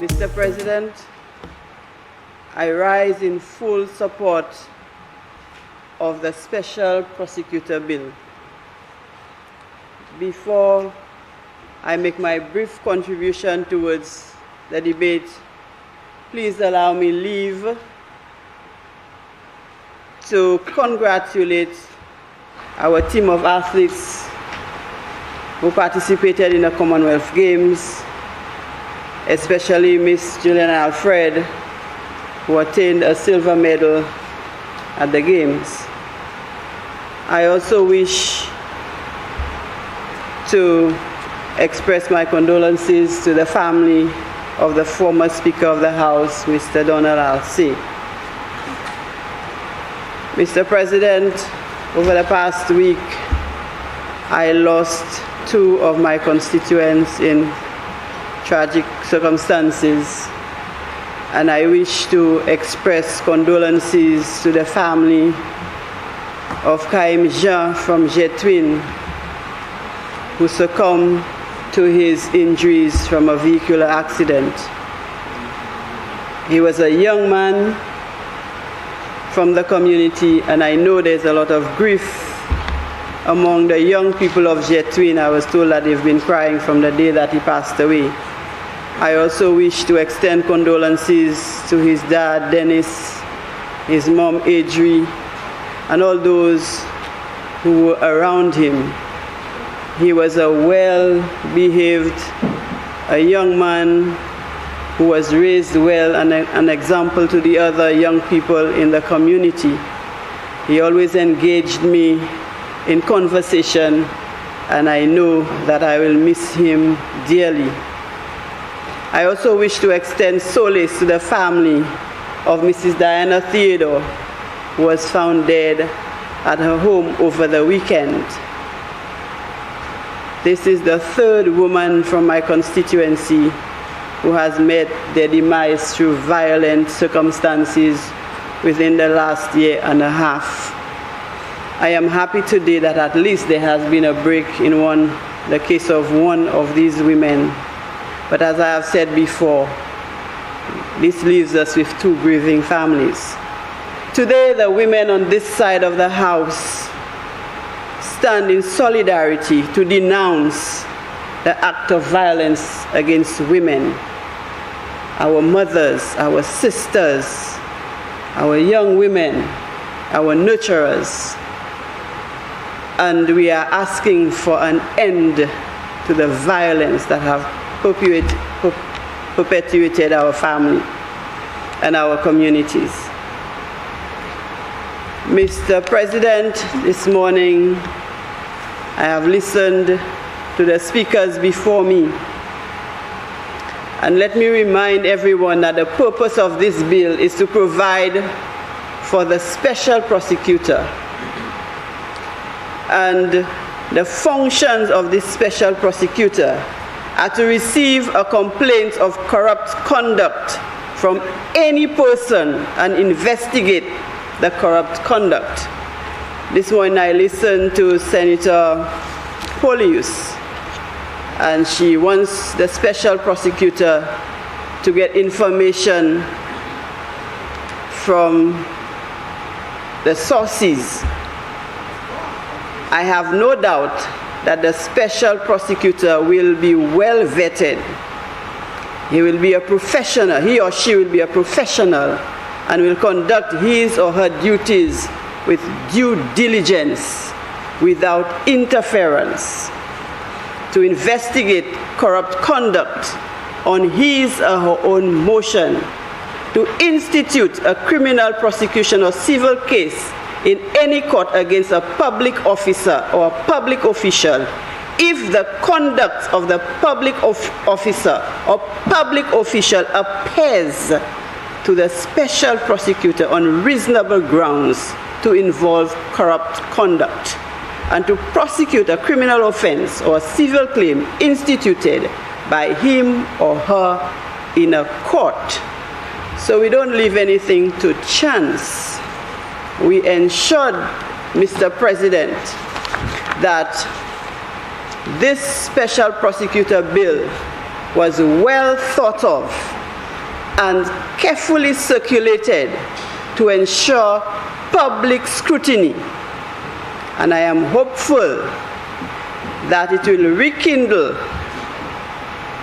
Mr. President, I rise in full support of the Special Prosecutor Bill. Before I make my brief contribution towards the debate, please allow me leave to congratulate our team of athletes who participated in the Commonwealth Games, especially Miss Juliana Alfred, who attained a silver medal at the Games. I also wish to express my condolences to the family of the former Speaker of the House, Mr. Donald Alsey. Mr. President, over the past week, I lost two of my constituents in tragic circumstances, and I wish to express condolences to the family of Kaim Jean from Jetwin, who succumbed to his injuries from a vehicular accident. He was a young man from the community, and I know there's a lot of grief among the young people of Jetwin. I was told that they've been crying from the day that he passed away. I also wish to extend condolences to his dad, Dennis, his mom, Adri, and all those who were around him. He was a well-behaved, a young man who was raised well and an example to the other young people in the community. He always engaged me in conversation, and I know that I will miss him dearly. I also wish to extend solace to the family of Mrs. Diana Theodore, who was found dead at her home over the weekend. This is the third woman from my constituency who has met their demise through violent circumstances within the last year and a half. I am happy today that at least there has been a break in the case of one of these women. But as I have said before, this leaves us with two grieving families. Today, the women on this side of the House stand in solidarity to denounce the act of violence against women. Our mothers, our sisters, our young women, our nurturers. And we are asking for an end to the violence that have perpetuated our family and our communities. Mr. President, this morning I have listened to the speakers before me. And let me remind everyone that the purpose of this bill is to provide for the special prosecutor. And the functions of this special prosecutor are to receive a complaint of corrupt conduct from any person and investigate the corrupt conduct. This morning I listened to Senator Pauline, and she wants the special prosecutor to get information from the sources. I have no doubt that the special prosecutor will be well vetted. He will be a professional, he or she will be a professional and will conduct his or her duties with due diligence, without interference, to investigate corrupt conduct on his or her own motion, to institute a criminal prosecution or civil case in any court against a public officer or a public official if the conduct of the public officer or public official appears to the special prosecutor on reasonable grounds to involve corrupt conduct, and to prosecute a criminal offense or a civil claim instituted by him or her in a court. So we don't leave anything to chance. We ensured, Mr. President, that this special prosecutor bill was well thought of and carefully circulated to ensure public scrutiny. And I am hopeful that it will rekindle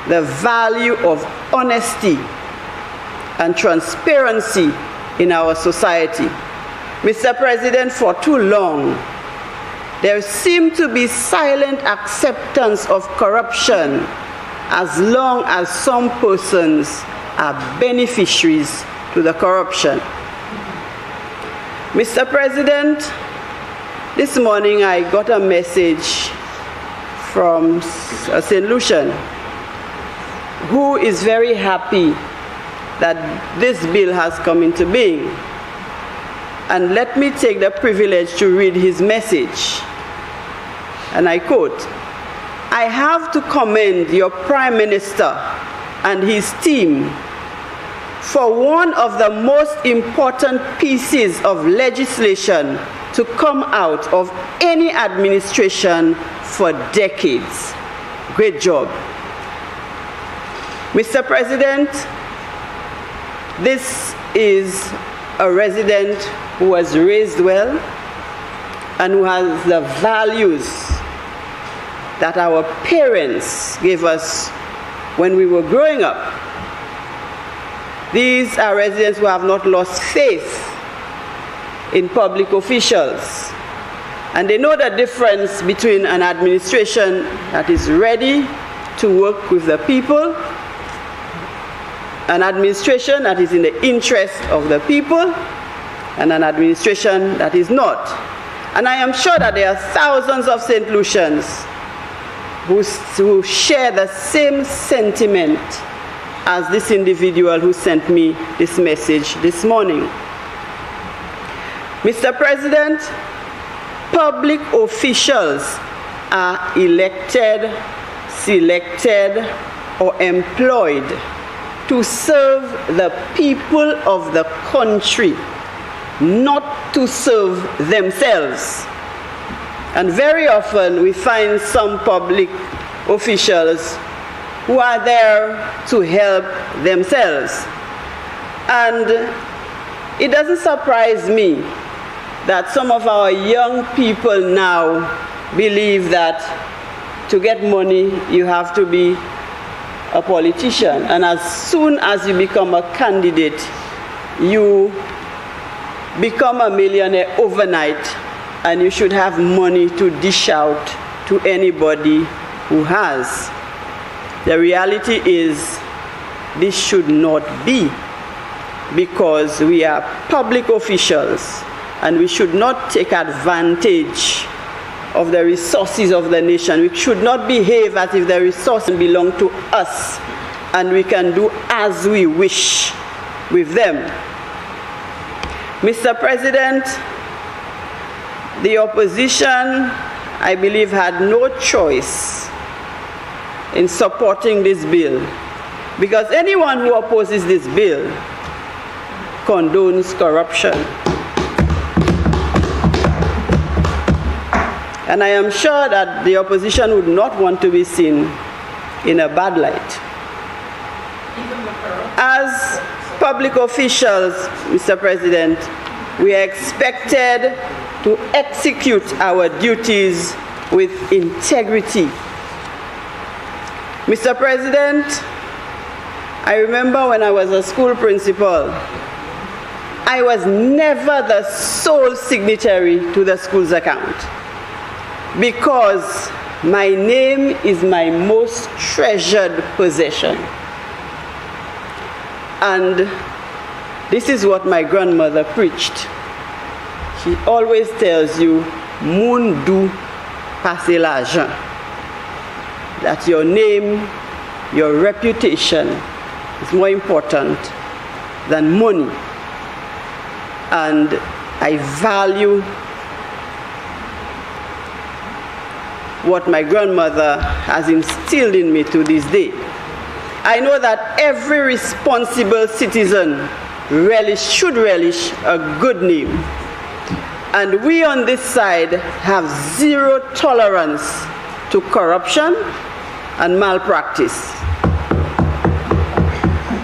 the value of honesty and transparency in our society. Mr. President, for too long, there seemed to be silent acceptance of corruption as long as some persons are beneficiaries to the corruption. Mr. President, this morning I got a message from a St. Lucian who is very happy that this bill has come into being. And let me take the privilege to read his message. And I quote, "I have to commend your Prime Minister and his team for one of the most important pieces of legislation to come out of any administration for decades. Great job." Mr. President, this is a resident who was raised well and who has the values that our parents gave us when we were growing up. These are residents who have not lost faith in public officials, and they know the difference between an administration that is ready to work with the people, an administration that is in the interest of the people, and an administration that is not. And I am sure that there are thousands of St. Lucians who share the same sentiment as this individual who sent me this message this morning. Mr. President, public officials are elected, selected, or employed to serve the people of the country, not to serve themselves. And very often we find some public officials who are there to help themselves. And it doesn't surprise me that some of our young people now believe that to get money you have to be a politician, and as soon as you become a candidate you become a millionaire overnight, and you should have money to dish out to anybody who has. The reality is this should not be, because we are public officials and we should not take advantage of the resources of the nation. We should not behave as if the resources belong to us and we can do as we wish with them. Mr. President, the opposition, I believe, had no choice in supporting this bill, because anyone who opposes this bill condones corruption. And I am sure that the opposition would not want to be seen in a bad light. As public officials, Mr. President, we are expected to execute our duties with integrity. Mr. President, I remember when I was a school principal, I was never the sole signatory to the school's account, because my name is my most treasured possession. And this is what my grandmother preached. She always tells you, "Moun dou passe l'argent," that your name, your reputation is more important than money. And I value what my grandmother has instilled in me to this day. I know that every responsible citizen should relish a good name. And we on this side have zero tolerance to corruption and malpractice.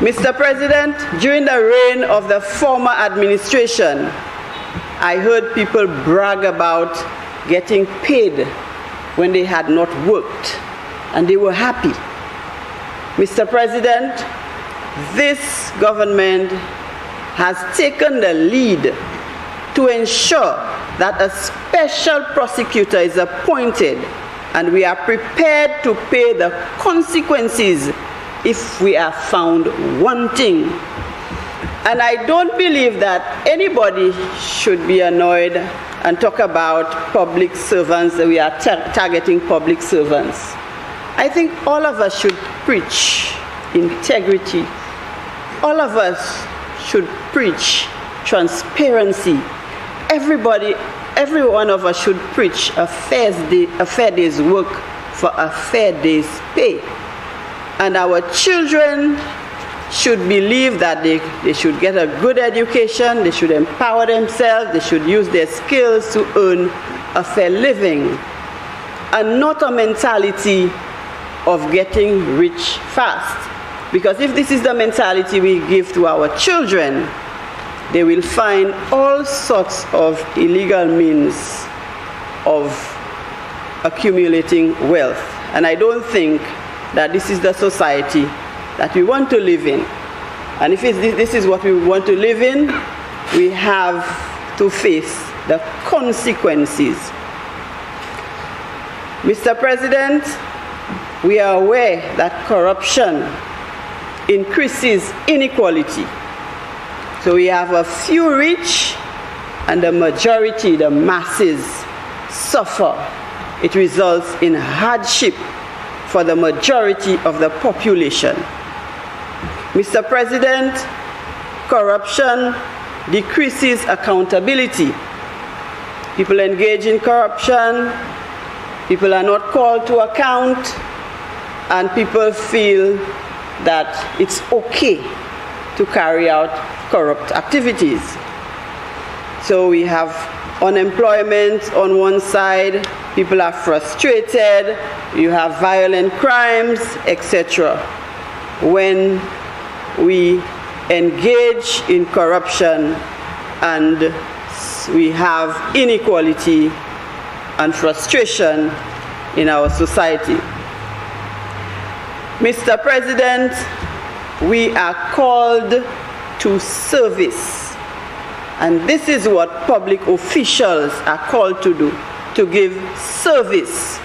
Mr. President, during the reign of the former administration, I heard people brag about getting paid when they had not worked, and they were happy. Mr. President, this government has taken the lead to ensure that a special prosecutor is appointed, and we are prepared to pay the consequences if we are found wanting. And I don't believe that anybody should be annoyed and talk about public servants, that we are targeting public servants. I think all of us should preach integrity. All of us should preach transparency. Every one of us should preach a fair day's work for a fair day's pay. And our children should believe that they should get a good education, they should empower themselves, they should use their skills to earn a fair living, and not a mentality of getting rich fast. Because if this is the mentality we give to our children, they will find all sorts of illegal means of accumulating wealth. And I don't think that this is the society that we want to live in. And if this is what we want to live in, we have to face the consequences. Mr. President, we are aware that corruption increases inequality. So we have a few rich, and the majority, the masses, suffer. It results in hardship for the majority of the population. Mr. President, corruption decreases accountability. People engage in corruption, people are not called to account, and people feel that it's okay to carry out corrupt activities. So we have unemployment on one side, people are frustrated, you have violent crimes, etc. When we engage in corruption and we have inequality and frustration in our society. Mr. President, we are called to service. And this is what public officials are called to do, to give service.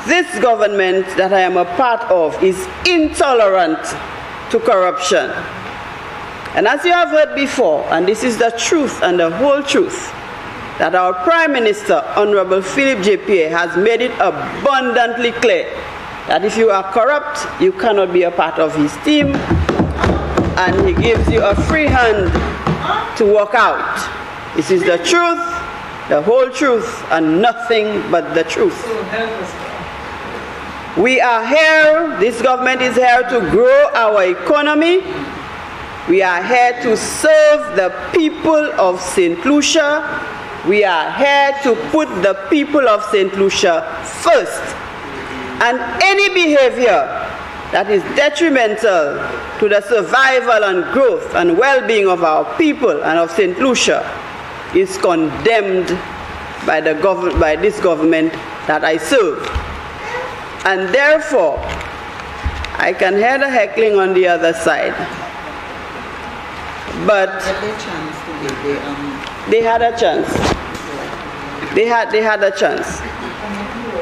This government that I am a part of is intolerant to corruption. And as you have heard before, and this is the truth and the whole truth, that our Prime Minister, Honorable Philip J. Pierre, has made it abundantly clear that if you are corrupt, you cannot be a part of his team, and he gives you a free hand to walk out. This is the truth, the whole truth, and nothing but the truth. We are here, this government is here to grow our economy. We are here to serve the people of St. Lucia. We are here to put the people of St. Lucia first. And any behavior that is detrimental to the survival and growth and well-being of our people and of St. Lucia is condemned by this government that I serve. And therefore, I can hear the heckling on the other side. But they had a chance. They had a chance.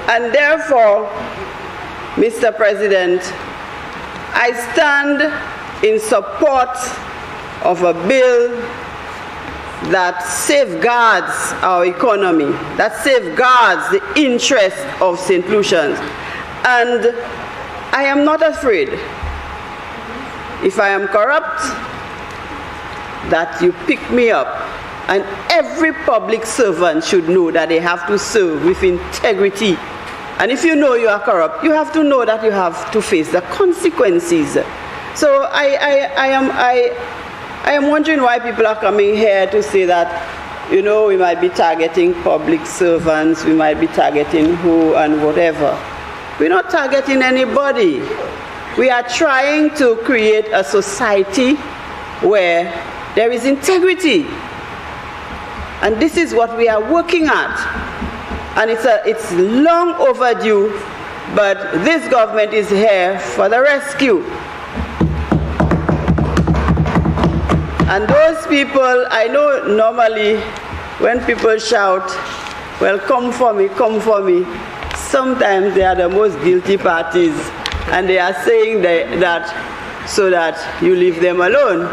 And therefore, Mr. President, I stand in support of a bill that safeguards our economy, that safeguards the interest of St. Lucians. And I am not afraid, if I am corrupt, that you pick me up. And every public servant should know that they have to serve with integrity. And if you know you are corrupt, you have to know that you have to face the consequences. So I am wondering why people are coming here to say that you know, we might be targeting public servants, we might be targeting who and whatever. We're not targeting anybody. We are trying to create a society where there is integrity. And this is what we are working at. And it's long overdue, but this government is here for the rescue. And those people, I know normally when people shout, well, come for me, sometimes they are the most guilty parties, and they are saying that so that you leave them alone.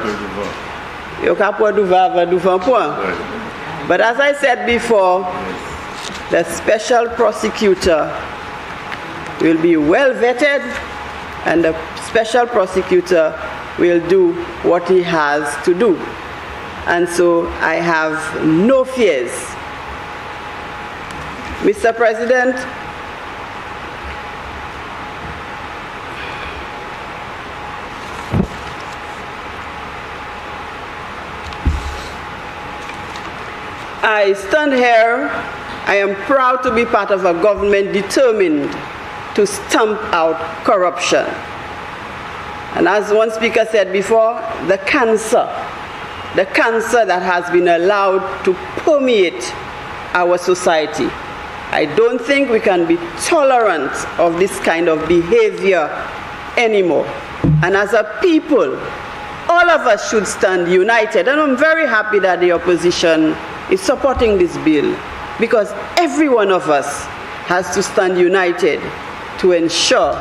But as I said before, the special prosecutor will be well vetted, and the special prosecutor will do what he has to do. And so I have no fears. Mr. President, I stand here, I am proud to be part of a government determined to stamp out corruption. And as one speaker said before, the cancer that has been allowed to permeate our society. I don't think we can be tolerant of this kind of behavior anymore. And as a people, all of us should stand united. And I'm very happy that the opposition is supporting this bill, because every one of us has to stand united to ensure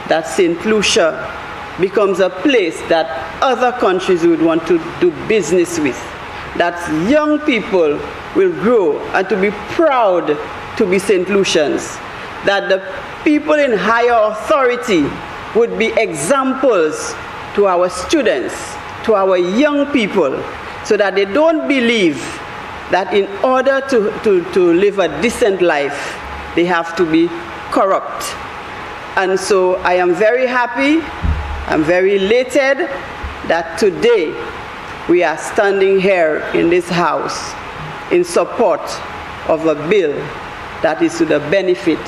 that St. Lucia becomes a place that other countries would want to do business with, that young people will grow and to be proud to be St. Lucians, that the people in higher authority would be examples to our students, to our young people, so that they don't believe that in order to live a decent life, they have to be corrupt. And so I am very happy, I'm very elated that today we are standing here in this house in support of a bill that is to the benefit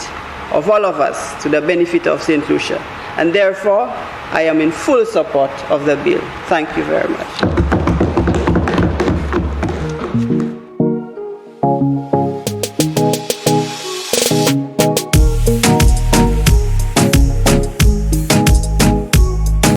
of all of us, to the benefit of St. Lucia. And therefore, I am in full support of the bill. Thank you very much.